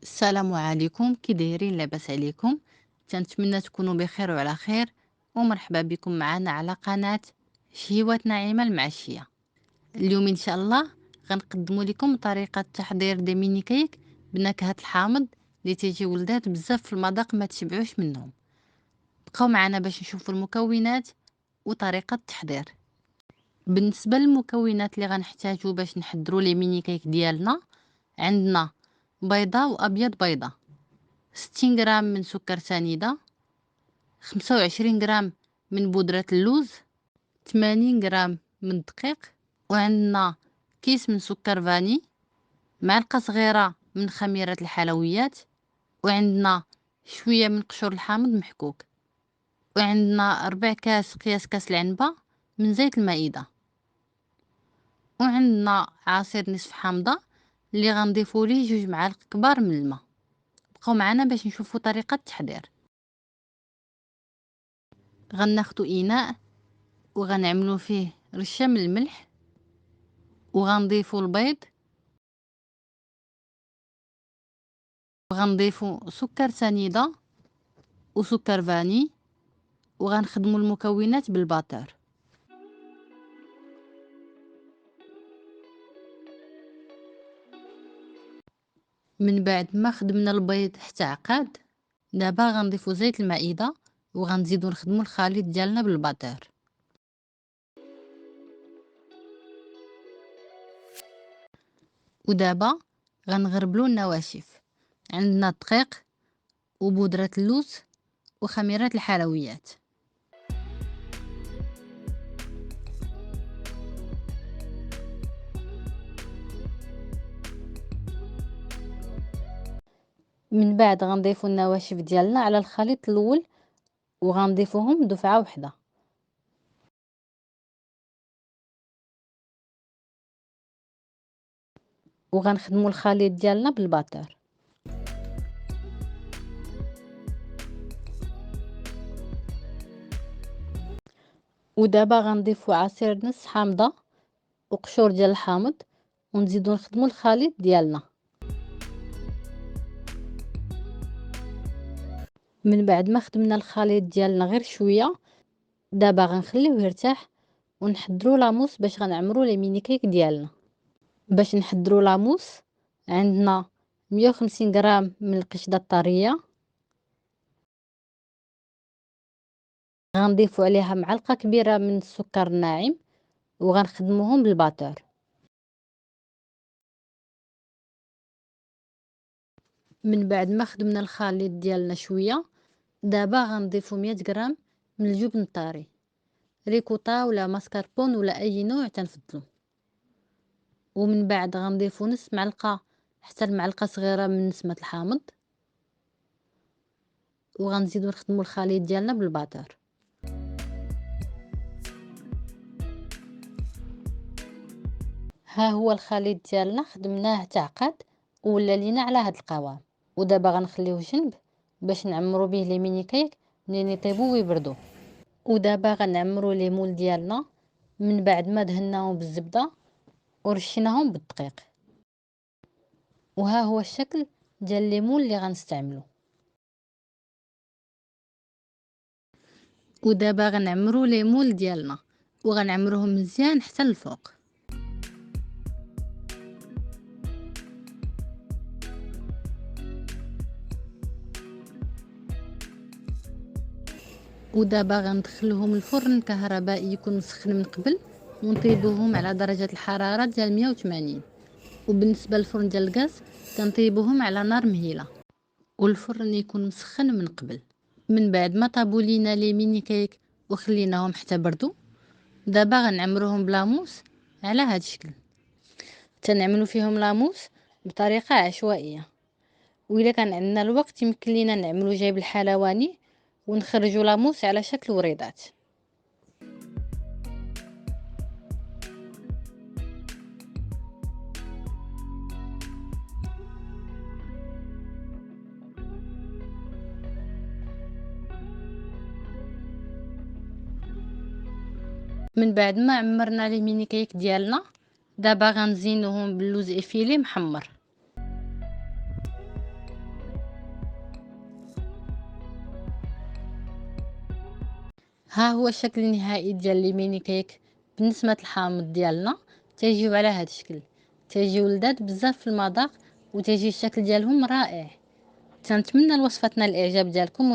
السلام عليكم، كي دايرين؟ لاباس عليكم؟ تنتمنى تكونوا بخير وعلى خير، ومرحبا بكم معنا على قناة شهيوات نعيمة المعشية. اليوم ان شاء الله غنقدموا لكم طريقة تحضير دي ميني كيك بنكهة الحامض اللي تيجي ولدات بزاف في المذاق ما تشبعوش منهم. بقاو معنا باش نشوفوا المكونات وطريقة التحضير. بالنسبة للمكونات اللي غنحتاجو باش نحضروا لي ميني كيك ديالنا، عندنا بيضة وابيض بيضة، 60 غرام من سكر سنيدة، 25 غرام من بودرة اللوز، 80 غرام من الدقيق، وعندنا كيس من سكر فاني، معلقة صغيرة من خميرة الحلويات، وعندنا شوية من قشور الحامض محكوك، وعندنا 4 كاس قياس كاس العنبة من زيت المائدة، وعندنا عصير نصف حامضة اللي غنضيفو ليه 2 معالق كبار من الماء. بقاو معنا باش نشوفو طريقة التحضير. غناخدو اناء وغنعملو فيه رشة من الملح، وغنضيفو البيض، وغنضيفو سكر سنيدة وسكر فاني، وغنخدمو المكونات بالباتور. من بعد ما خدمنا البيض حتى عقاد، دابا غنضيفو زيت المائدة وغنزيدو نخدمو الخليط ديالنا بالباتور. ودابا غنغربلو النواشف، عندنا الدقيق وبودرة اللوز وخميرة الحلويات. من بعد غنضيفو النواشف ديالنا على الخليط الاول وغنضيفوهم دفعة وحدة، وغنخدمو الخليط ديالنا بالباتور. ودابا غنضيفو عصير نص حامضة وقشور ديال الحامض، ونزيدو نخدمو الخليط ديالنا. من بعد ما خدمنا الخليط ديالنا غير شويه، دابا غنخليوه يرتاح ونحضروا لاموس باش غنعمرو لي ميني كيك ديالنا. باش نحضروا لاموس عندنا 150 غرام من القشده الطريه، غنضيفو عليها معلقه كبيره من السكر الناعم وغنخدموهم بالباتور. من بعد ما خدمنا الخليط ديالنا شويه، دابا غنضيفو 100 غرام من الجبن الطري، ريكوتا ولا ماسكربون ولا اي نوع تنفضلو. ومن بعد غنضيفو نص معلقه حتى المعلقه صغيره من نسمه الحامض، وغنزيدو نخدمو الخليط ديالنا بالباتور. ها هو الخليط ديالنا خدمناه تعقد ولا لينا على هاد القوام، ودابا غنخليوه جنب باش نعمرو به لي ميني كيك منين يطيبو ويبردو. ودابا غنعمرو لي مول ديالنا من بعد ما دهناهم بالزبده ورشيناهم بالدقيق. وها هو الشكل ديال لي مول اللي غنستعملو. ودابا غنعمرو لي مول ديالنا وغنعمروهم مزيان حتى الفوق. ودابا غندخلهم الفرن الكهربائي يكون مسخن من قبل، ونطيبوهم على درجة الحرارة ديال 180. وبالنسبة للفرن ديال الغاز كنطيبوهم على نار مهيلة والفرن يكون مسخن من قبل. من بعد ما طابوا لينا لي ميني كيك وخليناهم حتى بردوا، دابا غنعمروهم بلاموس على هاد الشكل. تنعملو فيهم لاموس بطريقة عشوائية، وإلا كان عندنا الوقت يمكن لينا نعملو جايب الحلواني ونخرجو لاموس على شكل وريضات. من بعد ما عمرنا لي ميني كيك ديالنا، دابا غنزينوهم باللوز افيلي محمر. ها هو الشكل النهائي ديال لي ميني كيك بالنسمة الحامض ديالنا. تيجيو على هاد الشكل، تيجيو لذاذ بزاف في المذاق، وتيجي الشكل ديالهم رائع. تنتمنى لوصفتنا الاعجاب ديالكم